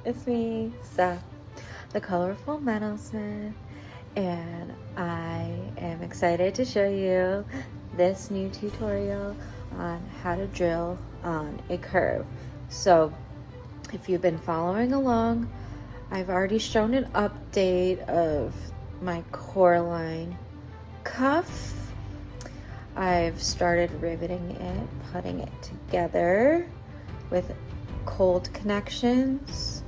It's me, Seth, the colorful Metalsmith, and I am excited to show you this new tutorial on how to drill on a curve. So if you've been following along, I've already shown an update of my core line cuff. I've started riveting it, putting it together with cold connections,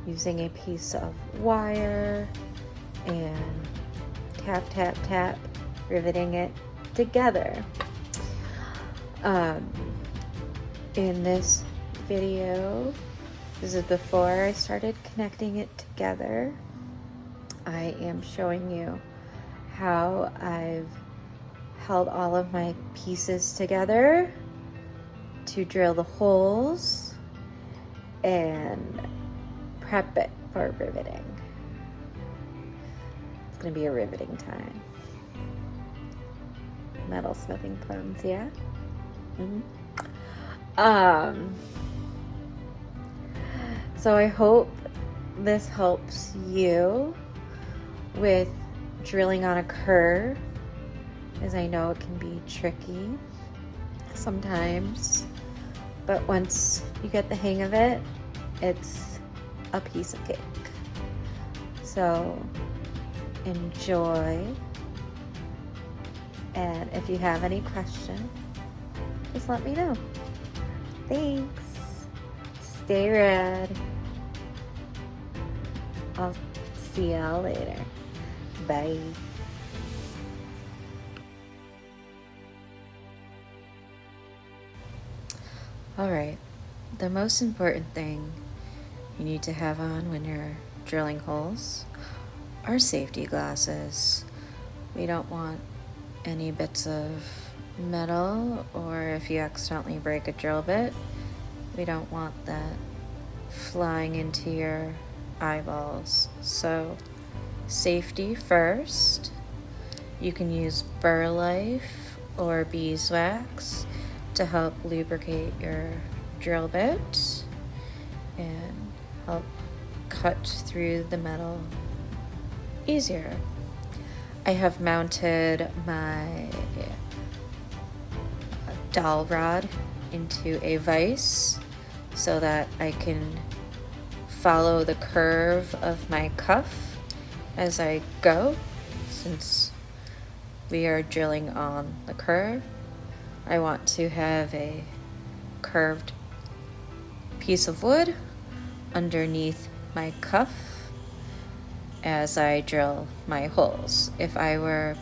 using a piece of wire and tap, tap, tap, riveting it together. In this video, this is before I started connecting it together, I am showing you how I've held all of my pieces together to drill the holes and prep it for riveting. It's gonna be a riveting time. Metal smithing puns, yeah? So I hope this helps you with drilling on a curve, as I know it can be tricky sometimes, but once you get the hang of it, it's a piece of cake. So enjoy, and if you have any questions, just let me know. Thanks. Stay red. I'll see y'all later. Bye. Alright, the most important thing you need to have on when you're drilling holes are safety glasses. We don't want any bits of metal, or if you accidentally break a drill bit, we don't want that flying into your eyeballs. So safety first. You can use burr life or beeswax to help lubricate your drill bit and help cut through the metal easier. I have mounted my dowel rod into a vise so that I can follow the curve of my cuff as I go. Since we are drilling on the curve, I want to have a curved piece of wood underneath my cuff as I drill my holes. If I were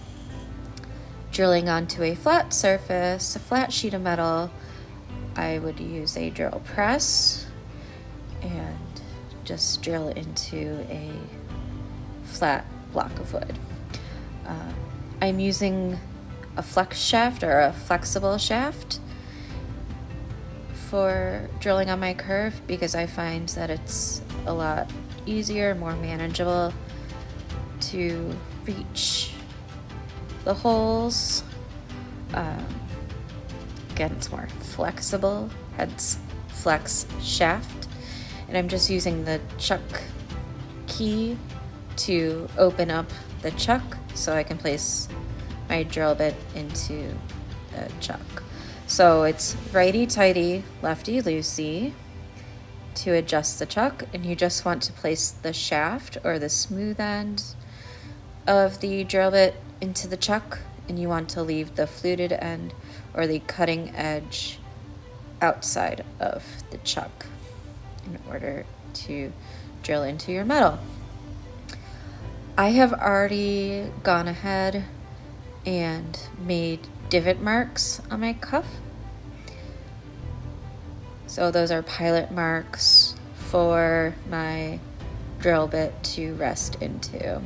drilling onto a flat surface, a flat sheet of metal, I would use a drill press and just drill into a flat block of wood. I'm using a flex shaft or a flexible shaft for drilling on my curve because I find that it's a lot easier, more manageable to reach the holes. Again, it's more flexible, hence flex shaft. And I'm just using the chuck key to open up the chuck so I can place my drill bit into the chuck. So it's righty-tighty, lefty-loosey to adjust the chuck, and you just want to place the shaft or the smooth end of the drill bit into the chuck, and you want to leave the fluted end or the cutting edge outside of the chuck in order to drill into your metal. I have already gone ahead and made divot marks on my cuff. So those are pilot marks for my drill bit to rest into.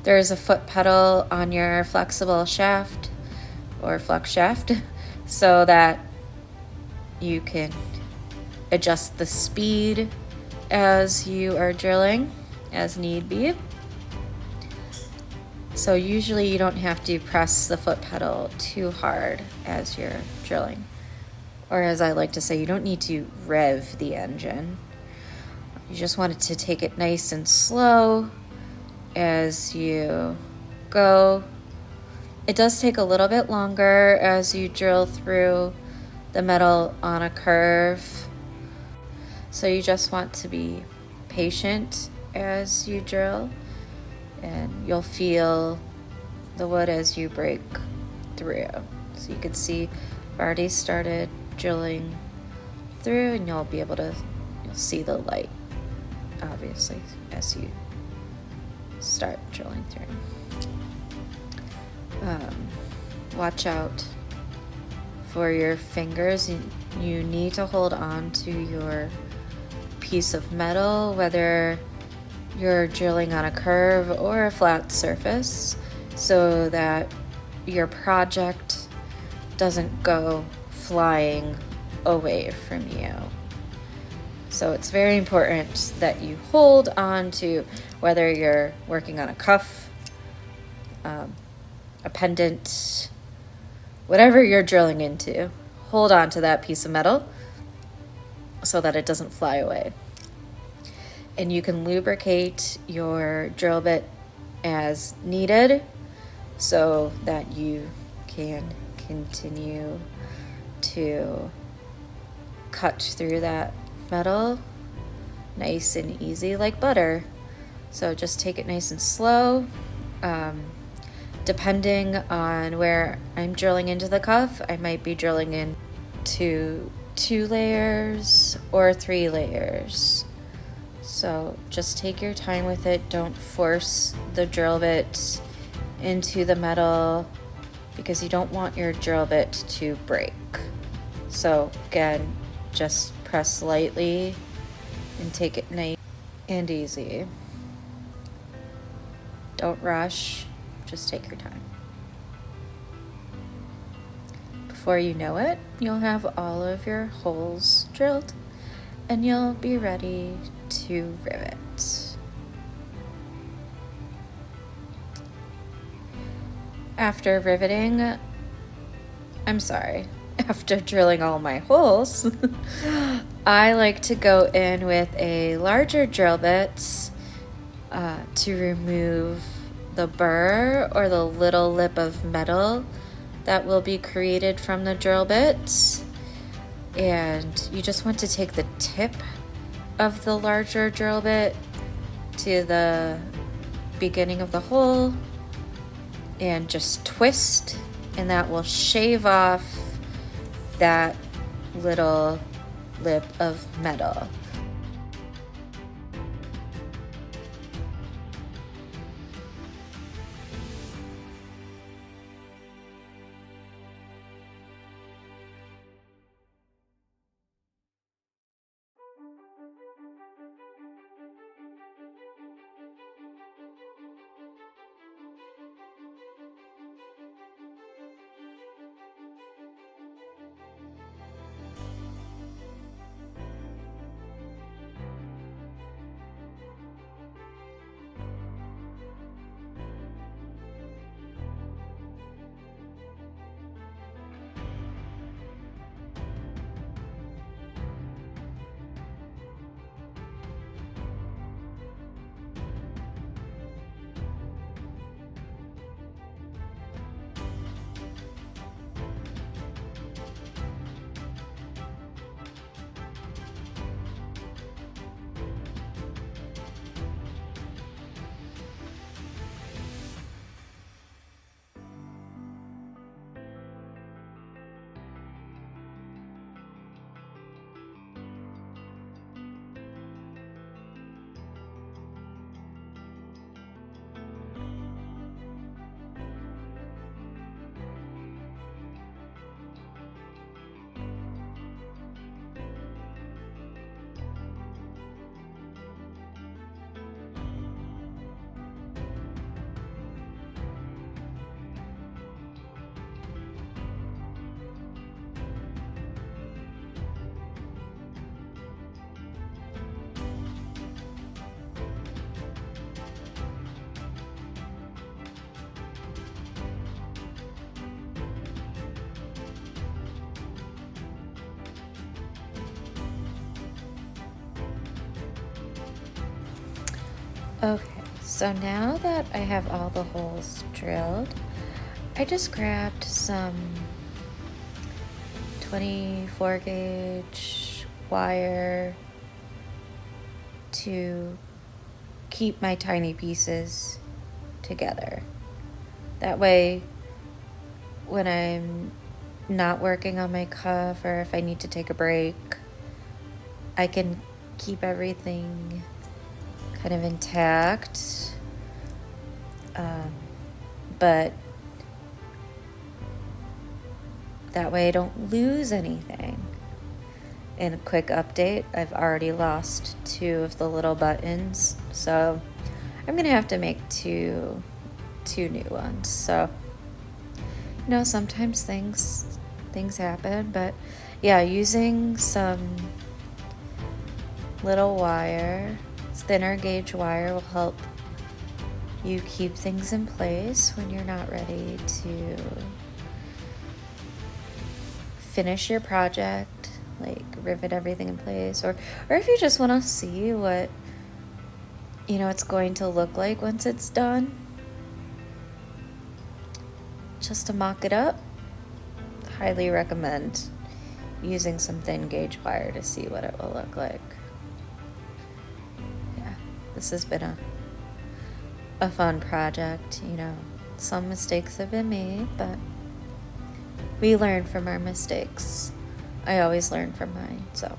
There is a foot pedal on your flexible shaft or flex shaft so that you can adjust the speed as you are drilling as need be. So usually you don't have to press the foot pedal too hard as you're drilling. or as I like to say, you don't need to rev the engine. You just want it to take it nice and slow as you go. It does take a little bit longer as you drill through the metal on a curve. So you just want to be patient as you drill, and you'll feel the wood as you break through. So you can see I've already started drilling through, and you'll see the light, obviously, as you start drilling through. Watch out for your fingers. You need to hold on to your piece of metal, whether you're drilling on a curve or a flat surface, so that your project doesn't go flying away from you. So it's very important that you hold on to, whether you're working on a cuff, a pendant, whatever you're drilling into, hold on to that piece of metal so that it doesn't fly away. And you can lubricate your drill bit as needed so that you can continue to cut through that metal nice and easy like butter. So just take it nice and slow. Depending on where I'm drilling into the cuff, I might be drilling into 2 layers or 3 layers. So just take your time with it. Don't force the drill bit into the metal because you don't want your drill bit to break. So again, just press lightly and take it nice and easy. Don't rush, just take your time. Before you know it, you'll have all of your holes drilled and you'll be ready to rivet. After drilling all my holes, I like to go in with a larger drill bit to remove the burr or the little lip of metal that will be created from the drill bit. And you just want to take the tip of the larger drill bit to the beginning of the hole and just twist, and that will shave off that little lip of metal. Okay, so now that I have all the holes drilled, I just grabbed some 24 gauge wire to keep my tiny pieces together. That way, when I'm not working on my cuff or if I need to take a break, I can keep everything kind of intact. But that way I don't lose anything. And a quick update, I've already lost 2 of the little buttons, so I'm gonna have to make two new ones. So, you know, sometimes things happen, but yeah, using some little wire, thinner gauge wire, will help you keep things in place when you're not ready to finish your project, like rivet everything in place, or if you just want to see what, you know, it's going to look like once it's done, just to mock it up. Highly recommend using some thin gauge wire to see what it will look like. Yeah, this has been a fun project. You know, some mistakes have been made, but we learn from our mistakes. I always learn from mine, so.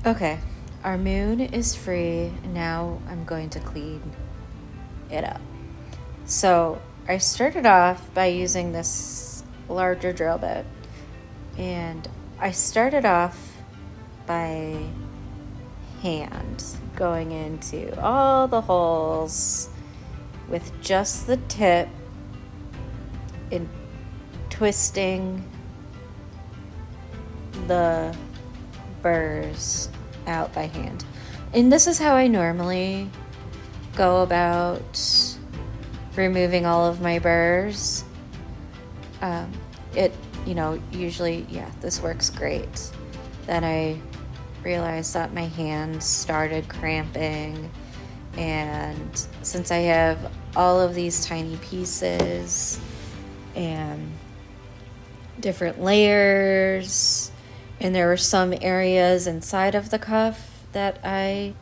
Okay, our moon is free. Now I'm going to clean it up. So I started off by using this larger drill bit, and I started off by hand going into all the holes with just the tip and twisting the burrs out by hand. And this is how I normally go about removing all of my burrs. Usually, this works great. Then I realized that my hands started cramping, and since I have all of these tiny pieces and different layers, and there were some areas inside of the cuff that I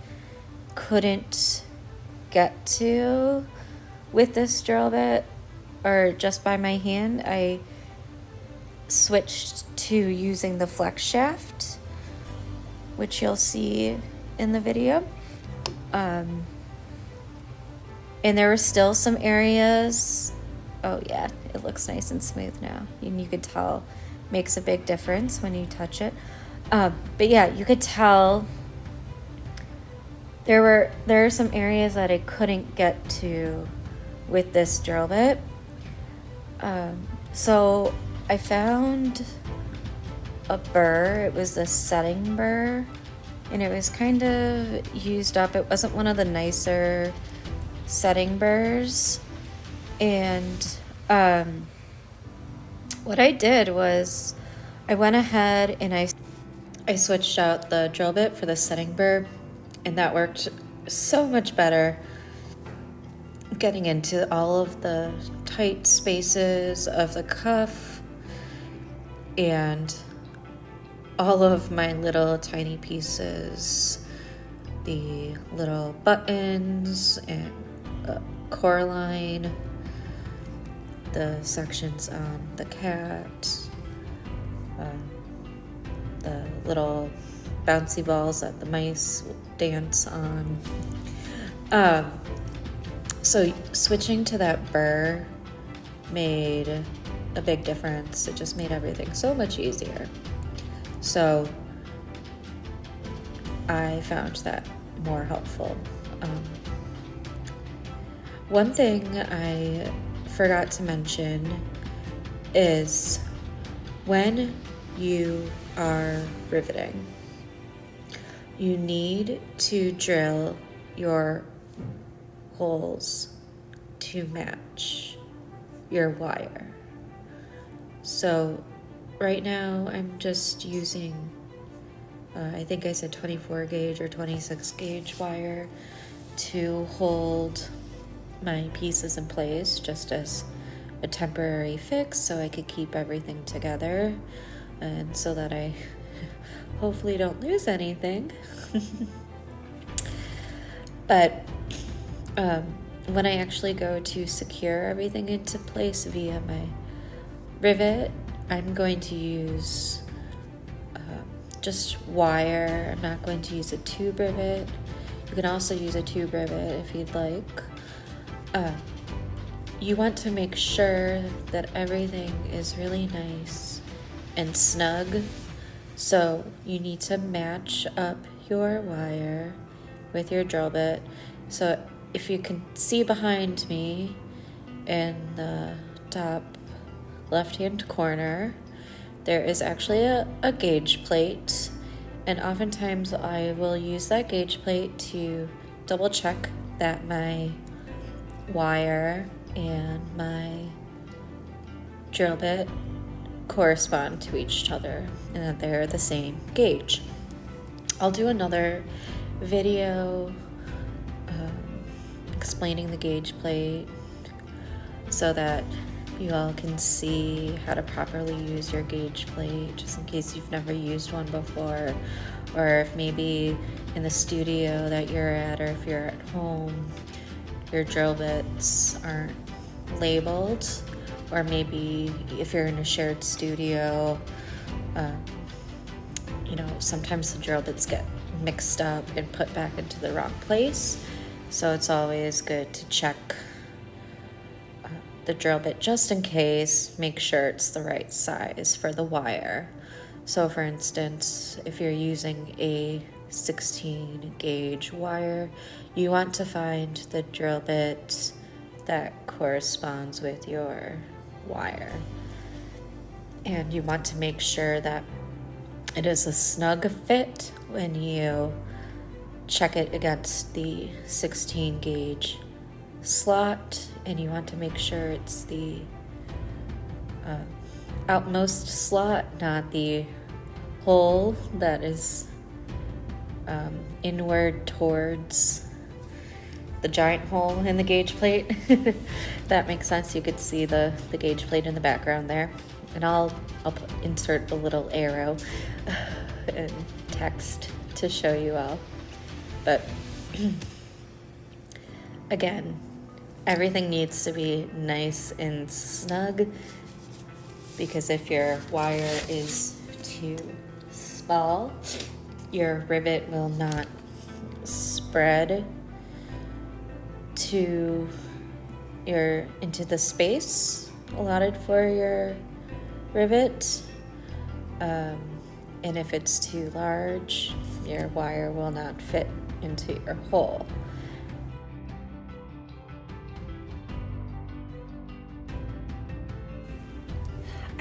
couldn't get to with this drill bit or just by my hand, I switched to using the flex shaft, which you'll see in the video. And there were still some areas. Oh yeah, it looks nice and smooth now. And you could tell makes a big difference when you touch it. But yeah, you could tell There are some areas that I couldn't get to with this drill bit. So I found a burr. It was the setting burr, and it was kind of used up. It wasn't one of the nicer setting burrs. And what I did was I went ahead and I switched out the drill bit for the setting burr, and that worked so much better, getting into all of the tight spaces of the cuff and all of my little tiny pieces, the little buttons and core line, the sections on the cat, the little bouncy balls that the mice dance on. So switching to that burr made a big difference. It just made everything so much easier. So I found that more helpful. One thing I forgot to mention is when you are riveting, you need to drill your holes to match your wire. So right now I'm just using, I think I said 24 gauge or 26 gauge wire to hold my pieces in place, just as a temporary fix so I could keep everything together and so that I hopefully don't lose anything. But when I actually go to secure everything into place via my rivet, I'm going to use just wire. I'm not going to use a tube rivet. You can also use a tube rivet if you'd like. You want to make sure that everything is really nice and snug. So you need to match up your wire with your drill bit. So if you can see behind me in the top left-hand corner, there is actually a gauge plate, and oftentimes I will use that gauge plate to double check that my wire and my drill bit correspond to each other and that they're the same gauge. I'll do another video explaining the gauge plate so that you all can see how to properly use your gauge plate, just in case you've never used one before, or if maybe in the studio that you're at, or if you're at home, your drill bits aren't labeled, or maybe if you're in a shared studio, sometimes the drill bits get mixed up and put back into the wrong place. So it's always good to check the drill bit just in case, make sure it's the right size for the wire. So for instance, if you're using a 16 gauge wire, you want to find the drill bit that corresponds with your wire. And you want to make sure that it is a snug fit when you check it against the 16 gauge slot, and you want to make sure it's the outmost slot, not the hole that is inward towards the giant hole in the gauge plate. That makes sense. You could see the gauge plate in the background there, and I'll insert a little arrow and text to show you all. But again, everything needs to be nice and snug, because if your wire is too small, your rivet will not spread into the space allotted for your rivet. And if it's too large, your wire will not fit into your hole.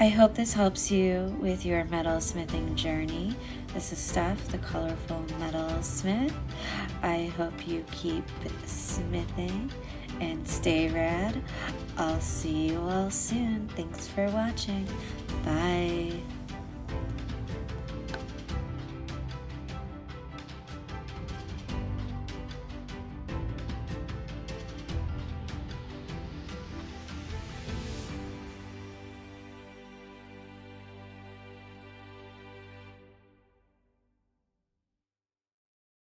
I hope this helps you with your metalsmithing journey. This is Steph, the colorful metalsmith. I hope you keep smithing and stay rad. I'll see you all soon. Thanks for watching. Bye.